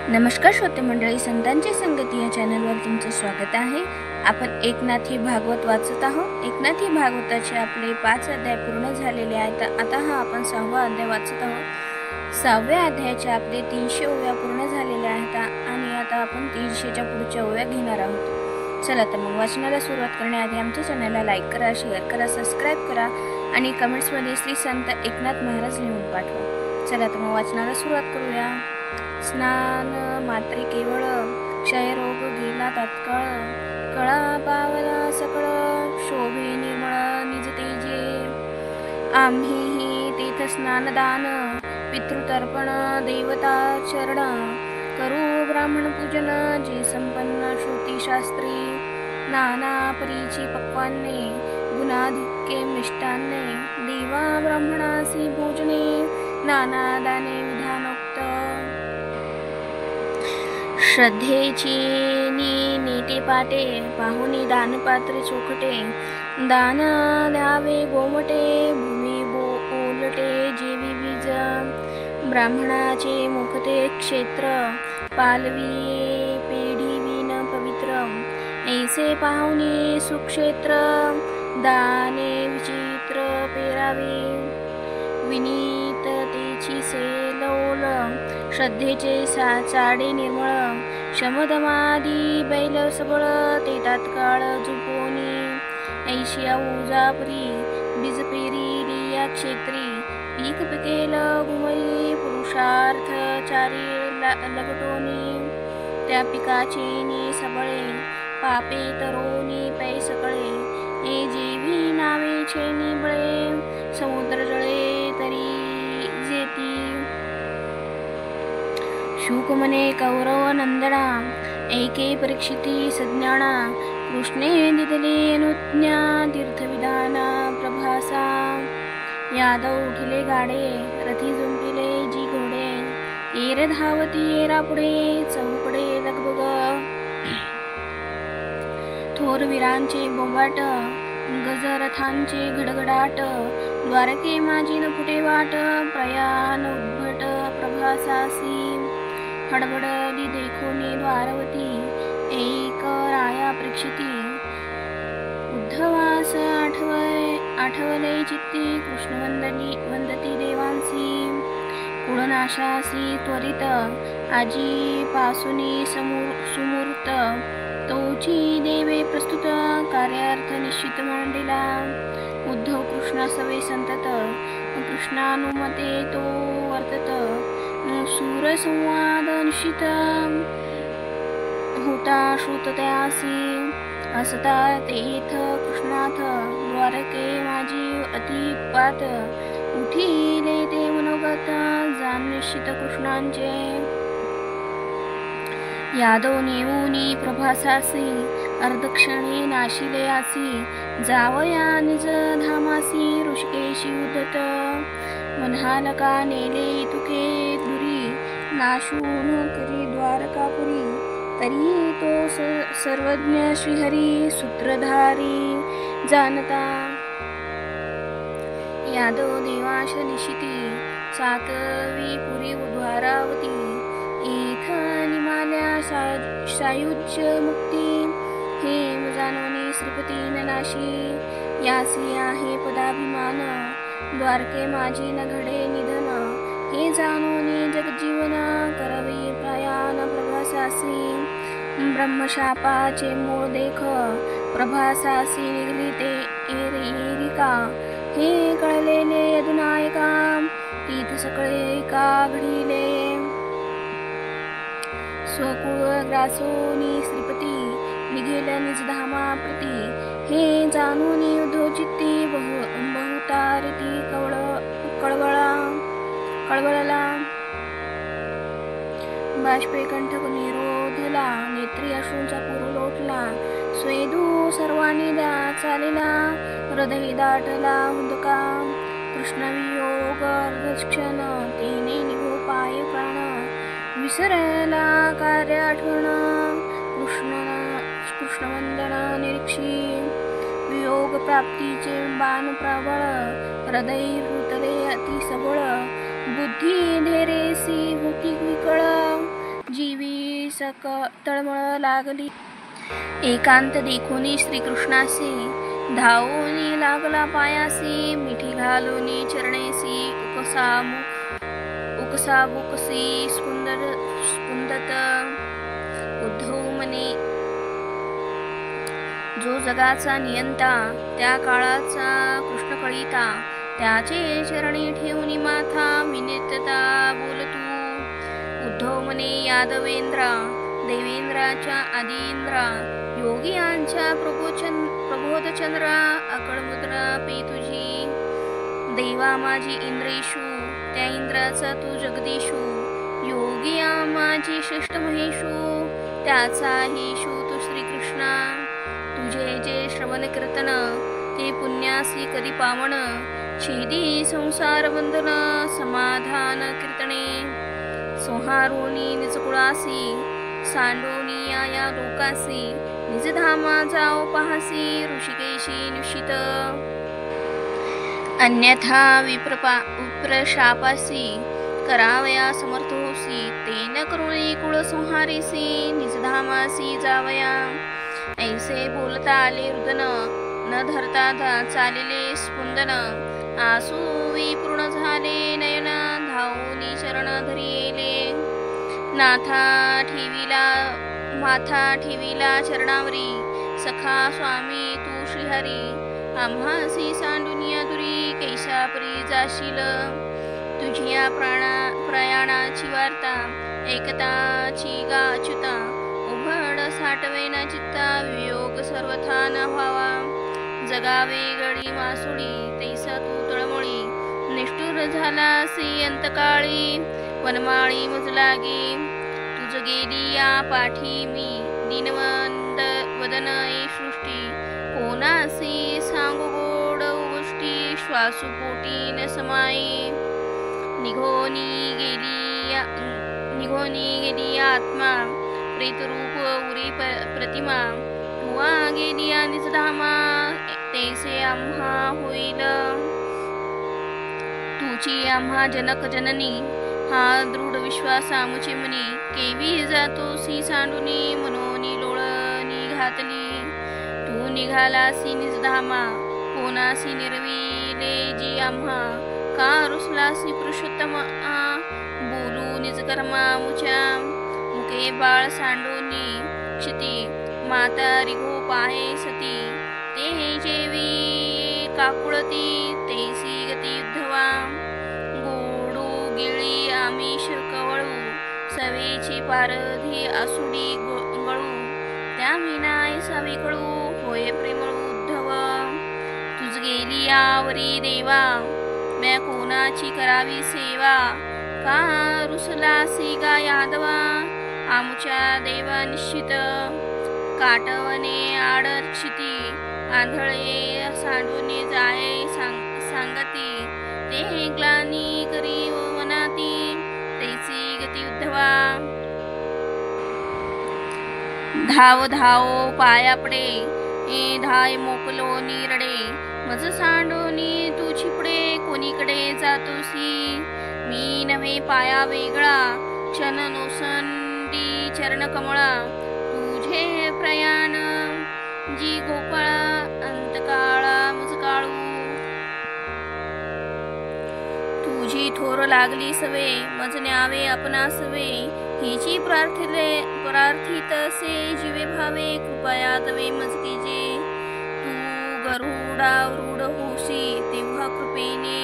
नमस्कार श्रोते मंडळी, संतांची संगती या चॅनलवर तुमचं स्वागत आहे. आपण एकनाथी भागवत वाचत आहोत. एकनाथी भागवताचे आपले 5 अध्याय पूर्ण झालेले आहेत. आता हा आपण 6वा अध्याय वाचत आहोत. 6व्या अध्यायाचे आपले 300 ओव्या पूर्ण झालेल्या आहेत आणि आता आपण 300च्या पुढच्या ओव्या घेणार आहोत. चला तर मग वाचनाला सुरुवात करण्याआधी आमच्या चॅनलला लाईक करा, शेअर करा, सबस्क्राईब करा आणि कमेंट्समध्ये श्री संत एकनाथ महाराज लिहून पाठवा. चला तर मग वाचनाला सुरुवात करूया. स्नान मात्रे केवळ, क्षयरोग गेला तात्काळ, कळा पावला सकळ, शोभे निर्मळ निज तेजे. आम्हीही तीर्थ स्नानदान, पितृतर्पण देवता चरण, करू ब्राह्मण पूजन जे संपन्न श्रुतीशास्त्री. नाना परीची पक्वान्ने, गुणाधिक्ये मिष्टान्ने, देवा ब्राह्मणासी भोजने, नाना दाने विधानोक्त. श्रद्धेची नीटे पाटे, पाहुनी दानपात्रे चोखटे, दान द्यावे गोमटे, भूमी ओलटे जेवी बीज. ब्राह्मणाचे मुखते क्षेत्र, पालवी पेढी विन पवित्र, ऐसे पाहुनी सुक्षेत्र, दाने विचित्र पेरावे. विनीततेची सेलौल, श्रद्धेचे चाडे निर्मळ, शमदमादी बैल सबळ, ते तात्काळ झुपोनी. ऐशिया उजापरी, बीज पेरी या क्षेत्री, पीक पिकेल घुमई, पुरुषार्थ चारी लगटोनी. त्या पिकाचे सबळे, पापे तरोनी पै सकळे, ए जेवी नावेचे निबळे, समुद्र जळे तरी जेती. शुक मने कौरव नंदना, ऐके परीक्षिती सज्ञाना, कृष्णे दिदले अनुज्ञा, तीर्थविधाना प्रभासा. यादव उठले गाडे, रथी जुंपिले जी घोडे, एर धावती एरा पुढे, चौकडे लगबग. थोर वीरांचे बोंबाट, गजरथांचे घडघडाट, द्वारके माझी न फुटे वाट, प्रयाण उद्भट प्रभासासी. हडबडली देखोनी द्वारवती, एक राया परीक्षिती, उद्धवास आठवले चित्ती, कृष्ण वंदती देवांसी. कुळनाशासी त्वरित, आजी पासुनी सुमूर्त, तोची देवे प्रस्तुत, कार्यार्थ निश्चित मांडिला. उद्धव कृष्ण सवे संतत, कृष्णानुमते तो वर्तत, सूर संवाद निश्चित, होता श्रुत त्यासी. असता तेथ कृष्णाथ, द्वारके माझी अतिपात, उठिले ते मनोगत, जाण निश्चित कृष्णांचे. यादव नेऊनी प्रभासासी, अर्धक्षणे नाशिले आसी, जावया निज धामासी, ऋषिकेशी उद्धत. वन्हालका नेले तुके दुरी, नाशून करी द्वारकापुरी, तरी तो सर्वज्ञ श्रीहरी, सूत्रधारी जानता. यादव देवाश निशिती, सातवी पुरी द्वारावती, इथ निमाल्या सायुज्य मुक्ती, हे जाणोनी श्रीपती ननाशी. यासी आहे पदाभिमान, द्वारके माझी न घडे निधन, हे जाणोनी जगजीवन, करवी प्रयाण प्रभासासी. ब्रह्मशापाचे मूळ देख, प्रभासासी निघली ते एरिका, हे कळलेले यदुनायका, तीथ सकळे का घडिले. स्वकुळ ग्रासोनी श्रीपती, निघेल निजधामा प्रती, हे जाणूनी उद्धवचित्ती, बहुतारिती कळवळला. बाष्पे कंठक निरोधला, नेत्री अश्रूंचा पूर लोटला, स्वेदू सर्वांनी चालिला, हृदय दाटला हुंदका. कृष्णवियोग अर्धक्षण, तेने निघो पाय प्राण, विसरला कार्य आठवण, कृष्णवंदन निरीक्षी. वियोग प्राप्तीचे बाण प्रबळ, हृदय रुतले अति सबळ, बुद्धी धेरेसी होती विकळ, जीवी तळमळ लागली। एकांत देखोनी श्रीकृष्णासी धावोनी लागला पायासी, मिठी घालूनी चरणेसी उकसाबुकसी स्पुंदत। उद्धव म्हणे, जो जगाचा नियंता त्या काळाचा कृष्ण कळिता, त्याचे चरणी ठेवूनी माथा विनितता बोल तू। उद्धव म्हणे, यादवेंद्रा देवेंद्राच्या आदिंद्रा, योगियांच्या प्रबोधचंद्रा, अकळमुद्रा पे तुझी। देवा माझी इंद्रेशू, त्या इंद्राचा तू जगदीशू, योगिया माझी श्रेष्ठ महेशू, त्याचा हिशू तू श्रीकृष्णा। तुझे जे श्रवण कीर्तन ते पुण्यासी कधी पावन, छेदी संसार बंधन समाधान कीर्तने। संहारोनी निजकुळासी सांडोनी या लोकासी, निजधामा जाओ पाहासी ऋषिकेशी निश्चित। अन्यथा विप्रशापासी करावया समर्थ होसी, तेन करुणी कुळ संहारीसी निजधामासी जावया। ऐसे बोलता आले रुदन, न धरता चालिले स्पुंदन, आसू विपूर्ण झाले नयन, धावोनी चरण धरिले। माथा ठेविला चरणावरी, सखा स्वामी तू श्रीहरी, आम्हासी सांडुनिया दुरी कैसापरी जाशील। तुझिया प्रयाणाची वार्ता एकताची गाच्युता, उभड साठवेना चित्ता वियोग सर्वथा न व्हावा। जगावे गडी मासुळी तैसा तू तळमळी, निष्ठुर झालासी अंतकाळी वनमाळी मुजलागी। तुझ गेली या पाठी मी दीनवंद वदन ए सृष्टी, कोणासी सांगू गोड गोष्टी श्वासुपोटी न समाई। निघोनी गेली आत्मा प्रेतरूप उरी प्रतिमा, तुवा गेली निजधामा तैसे आम्हा होईल। तुची आम्हा जनक जननी हा दृढ विश्वास आमुचे मनी, केवी जातोसी सांडुनी मनोनी लोळणी घातली। तू निघालासी निजधामा कोणासी निर्विले जी आम्हा, का रुसलासी पुरुषोत्तमा बोलू निजकर्मा मुच्या। मुके बाळ सांडोनी क्षिती माता रिघो पाहे सती, ते जेवी काकुळती तैसी गती उद्धवा। गोडू गिळी आमिष कवळू, सवेची पारधी आसुडी गळू, त्या मीनाय सावी कळू होय प्रेमळू उद्धव। तुझ गेली आवरी देवा, म्या कोणाची करावी सेवा, का रुसलासी गा यादवा आमुच्या देवा निश्चित। काटवणे आडक्षिती आंधळे सांडूने जाये सांगती, ते ग्लानी करी वनाती तैसी गती उद्धवा। धाव धाव पाया पडे धाय मोकलो निरडे, मज सांडोनी तू छिपडे कोणीकडे जातोसी। मी नव्हे पाया वेगळा क्षण नोसंडी चरण कमळा, तुझे प्रयाण जी गोपाळा अंतकाळा मुजकाळू। तुझी थोर लागली सवे मज न्यावे आपणासवे, हिची प्रार्थितसे जीवे भावे कृपया तवे मज कीजे। तू गरुडारूढ होशी तेव्हा कृपेने,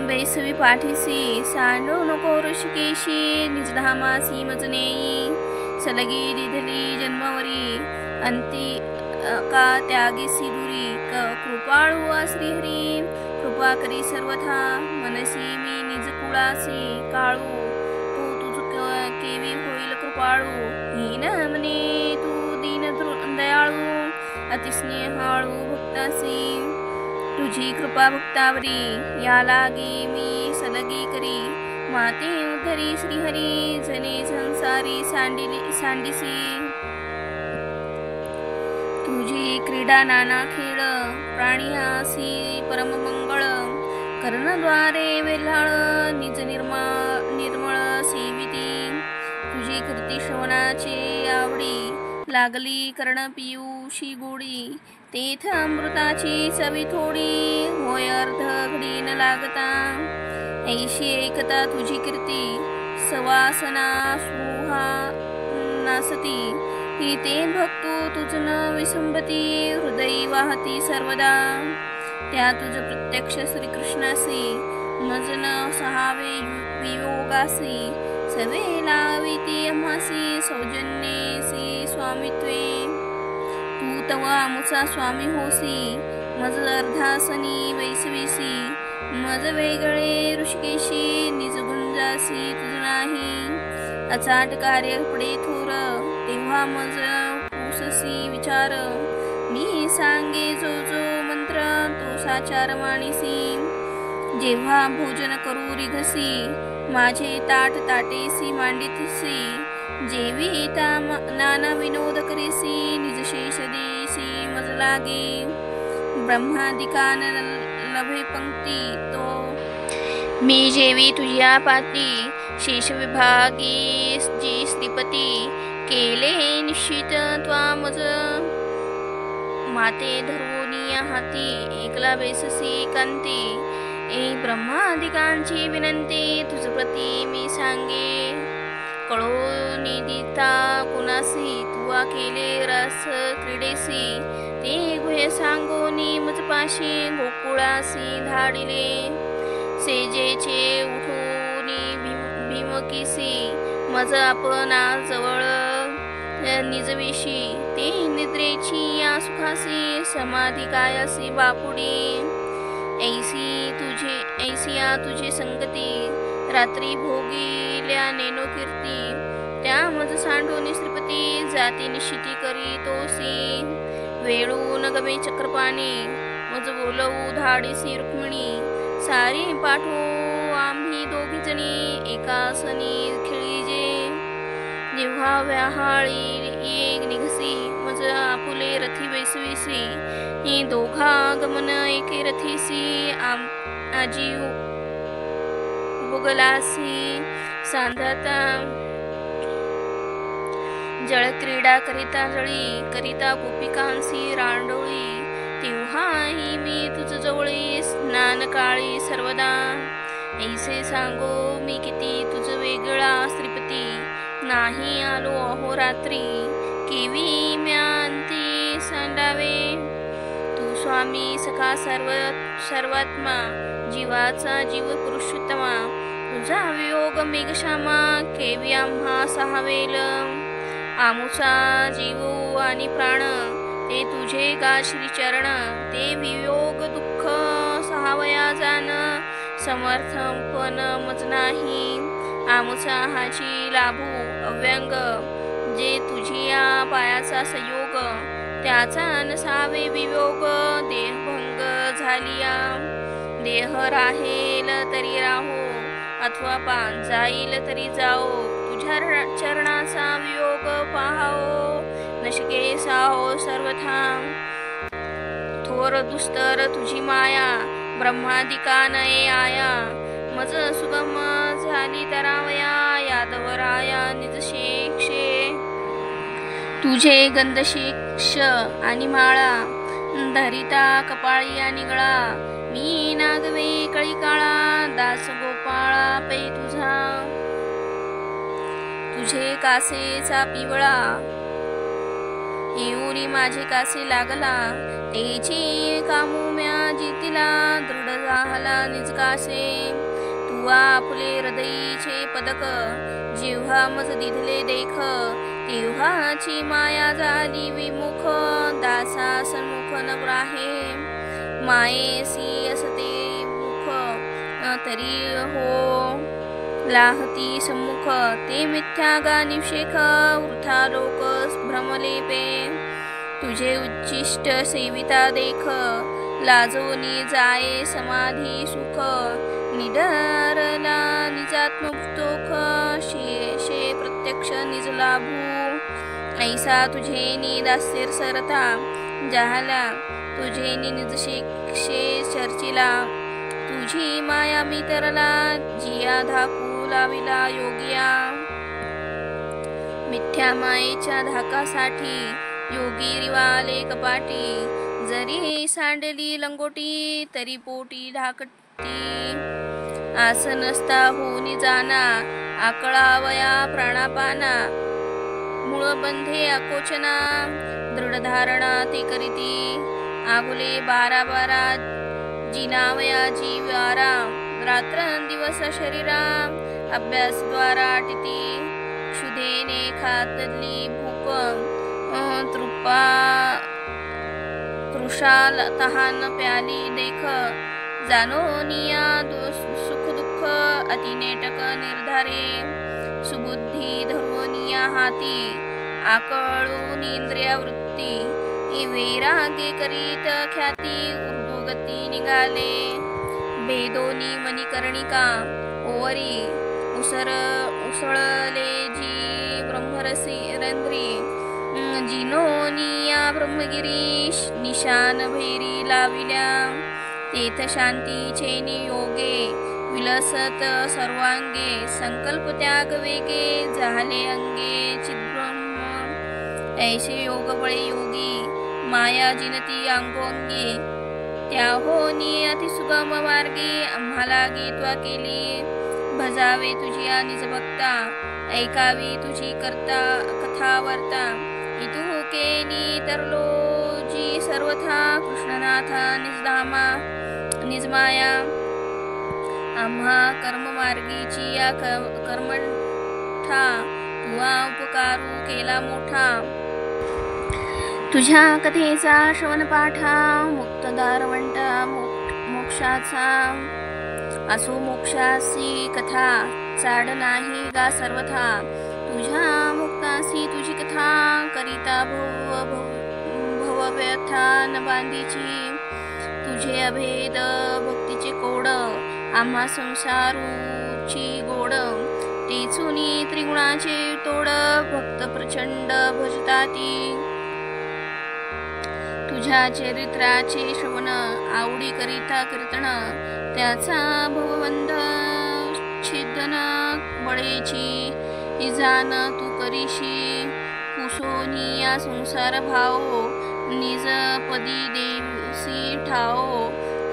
बैसवी पाठीसी सांडो नको ऋषिकेशी निजधामासी मज नेई। सलगी दिधली जन्मवरी अंती का त्यागीसी दुरी, कृपाळू श्रीहरी कृपा करी सर्वथा। मनसी मी निज कुळासी काळू, तू तुझ केवी होईल कृपाळू। हीन मने तू दीन दयाळू, अतिस्नेहाळू भक्तासी। तुझी कृपा भक्तावरी या लागी मी सलगी करी, माते उद्धरी श्रीहरी जने संसारी सांडिसी। तुझी क्रीडा नाना खेळ प्राणियासी परममंगळ, कर्णद्वारे वेल्हाळ निज निर्मळ सेविती। तुझी कीर्ती श्रवणाची आवडी, लागली कर्ण पियुषी गोडी, तेथ अमृताची चवी थोडी, होय अर्ध घडी न लागता, ऐशी एकता तुझी कीर्ती, सवासना सुहा नासती, ही ते भक्तो तुझ न विसंबती, हृदयी वाहती सर्वदा, त्या तुझ प्रत्यक्ष श्रीकृष्णासी, मज न सहावे वियोगासी, सवे लाविती आम्हासी, सौजन्येसी स्वामित्वे, तू तव आमुचा स्वामी होसी, मज अर्धासनी वैसवीसी, मज वेगळे ऋषिकेशी, निज गुंजासी तुझ नाही, अचाट कार्य पडे थोर, तेव्हा मज पुससी विचार, मी सांगे जो जो मंत्र, तो साचार मानिसी, जेव्हा भोजन करू रिघसी, माझे ताट ताटेसी मांडितसी, जेवी नाना विनोद करीसी, निज शेष देसी मज लागे, ब्रह्मादिकान लभे पंक्ती तो, मी जेवी तुझ्या पाती, शेष विभागी जी श्रीपती, केले निश्चित त्वा मज, माते धरोनिया हाती, एकला बेससी कांती, ए ब्रह्मादिकांची विनंती, तुझ प्रती मी सांगे, कळो निदिता कुणासी, तुवा केले रस क्रीडेसी, ते गुहे सांगोनी मज पाशी, गोकुळासी धाडिले, सेजेचे उठोनी भीमकीसी, मज आपणा जवळ निजविशी, ते निद्रेची या सुखासी, समाधी कायासी बापुडी, ऐसी या तुझी संगती, रात्री भोगिल्या नेनो कीर्ती, त्या मज सांडोनी श्रीपती, जाती निश्चिती करी तोसी, वेळून गमे चक्रपाणी, मज बोलवू धाडीसी रुक्मिणी, सारी पाठो आम्ही दोघी जणी, एकासनी खेळीजे, जेव्हा व्याहाळी एक निघसी, मज आपुले रथी बैसवीसी, ही दोघा गमन एके रथीसी, आजी बुगलासी, सांधता जळक्रीडा करिता जळी, करिता गोपिकांसी रांडोळी, तेव्हाही मी तुझ जवळी, स्नान काळी सर्वदा, ऐसे सांगो मी किती तुझ वेगळा श्रीपती, नाही आलो अहोरात्री, केवी म्यांती सांडावे, तू स्वामी सखा सर्वात्मा, जीवाचा जीव पुरुषोत्तमा, तुझा वियोग मेघश्यामा, केवी आम्हा सहावेल, आमुचा जीव आणि प्राण, ते तुझे गा श्रीचरण, ते वियोग दुःख सहावया जाण, समर्थपण मज नाही, आमुचा हाची लाभू अव्यंग, जे तुझिया पायाचा संयोग, त्याचा नसावे वियोग, देहभंग झालिया, देह राहेल तरी राहो, अथवा पान जाईल तरी जाओ, तुझ्या चरणाचा वियोग पाहाओ, नशके साहो सर्वथा, थोर दुस्तर तुझी माया, ब्रह्मादिका नये आया, मज सुगम झाली तरावया, यादवराया निज शेक्षे, तुझे गंधशिक्ष आणि माळा, धरिता कपाळी आणि गळा, मी नागवे कळी काळा, दास गोपाळा पै तुझा, तुझे कासेचा पिवळा, येऊनी माझे कासे लागला, तेची कामुम्या जितिला, दृढ झाला निज कासे, तुवा आपुले हृदयीचे पदक, जेव्हा मज दिधले देख, तेव्हाची माया झाली विमुख, दासा सन्मुख न राहे, मायेसी असते मुख, तरी हो लाहती सम्मुख, ते मिथ्या गा निषेख, वृथा लोक भ्रमलेपे, तुझे उच्चिष्ट सेविता देख, लाजोनी जाये समाधी सुख, निडरला निजात्मतोख, शेषे प्रत्यक्ष निज लाभू, ऐसा तुझे दास्यर सरता, जाहला तुझे निज शेक्षे चर्चिला, तुझी माया मी तरला, जिया धाकू लाविला योगिया, मिथ्या मायेच्या धाकासाठी योगी रिवाले कपाटी, जरी सांडली लंगोटी तरी पोटी ढाकटी, आस नसता होनी जाना आकळावया प्राणापाना, मूळ बंधे आकोचना दृढ धारणा ते करीती, आगुले बारा बारा जिनावया जीवारा, रात्र दिवस शरीरा अभ्यास द्वारा टिती, क्षुधेने खातली भूक तृपा तृषाल तहान प्याली देख, जानो निया सुख दुःख अतिनेटक निर्धारे, सुबुद्धी धरोनिया हाती आकळून इंद्रिया वृत्ती, वैराग्य करीत ख्याती ऊर्ध्वगती निघाले, भेदोनी मणिकर्णिका ओवरी उसळले जी ब्रह्मरसी रंध्री, जिनोनिया ब्रह्मगिरीश निशान भैरी लाविल्या, तेथ शांतीचे नियोगे विलसत सर्वांगे, संकल्प त्याग वेगे झाले अंगे चिद्ब्रह्म, ऐसे योग बळे योगी माया जिनती अंगोंगी, त्या होनी अतिसुगम मार्गे आम्हाला गीत्वा केली, भजावे तुझी निज भक्ता ऐकावी तुझी करता कथा वार्ता, इतू केली तरलो जी सर्वथा कृष्णनाथा निजधामा निजमाया, आम्हा कर्ममार्गीची या कर्मठा तुवा उपकारू केला मोठा, तुझ्या कथेचा श्रवण पाठा मुक्तदारवंटा मोक्षाचा, असो मोक्षासी कथा चाड नाही गा सर्वथा, तुझ्या मुक्तासी तुझी कथा करिता भवव्यथा न बांधीची, तुझे अभेद भक्तीचे कोड आम्हा संसारूची गोड, तेचुनी त्रिगुणाचे तोड भक्त प्रचंड भजताती, तुझ्या चरित्राचे श्रवण आवडी करिता कीर्तन, त्याचा भवबंध छिदन बळेची, इजान तू करीशी कुसोनिया संसार भाव, निज पदी देवसी ठाओ,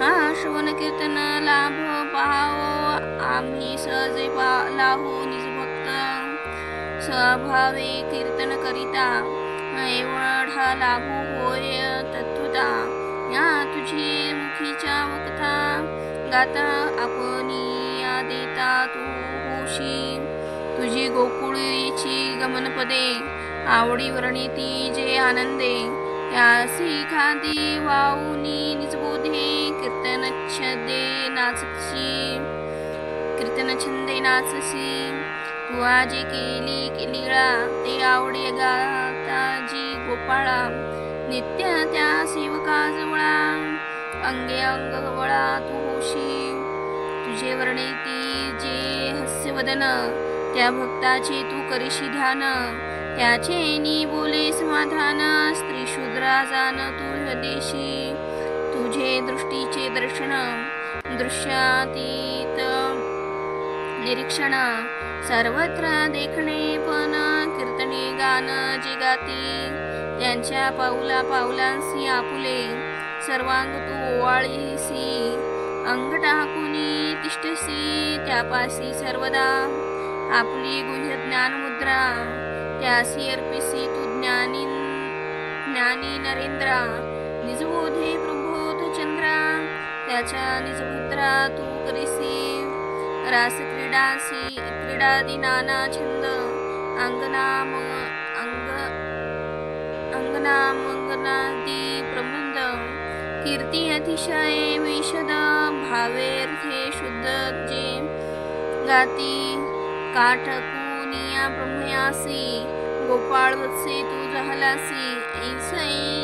हा श्रवण कीर्तन लाभ पाहावो, आम्ही सहजे लाहो निज भक्त, स्वभावे कीर्तन करिता एवढा लाभू होय तत्वता, या तुझी मुखीच्या वक्ता गाता आपनिया देता तू होशी, तुझी गोकुळीची गमनपदे आवडी वर्णिती जे आनंदे, त्यासी खादी वाऊनी निजबोधे कीर्तन छंदे नाचसी, तू आजे केली लीळा ते आवडी गाता जी गोपाळा, नित्य त्या सेवका जवळा अंगे अंग वळा तू होशी, तुझे वर्णिती जे हस्यवदन त्या भक्ताचे तू करीशी ध्यान, त्याचे नी बोले समाधान स्त्री शूद्रा जान तू हृदेशी, तुझे दृष्टीचे दर्शन दृश्यातीत निरीक्षण सर्वत्र देखणे पण कीर्तने गान जे गाती, त्यांच्या पाऊला पाऊलांसी आपुले सर्वांग तू ओवाळीसी, अंग टाकुनी तिष्ठसी त्यापासी सर्वदा, आपली गुह्य ज्ञानमुद्रा त्यासी अर्पिसी तू ज्ञानी नरेंद्रा, निजबोधे प्रबोध चंद्रा त्याच्या निजमुद्रा तू करीसी, रास क्रीडादी नाना छंद अंगनादी प्रबंध, कीर्ती अतिशय विशद भावेर्थे शुद्ध जे गाती, काठकुनिया ब्रह्मयासी गोपाळ वत्से तू जहलासी, ऐसै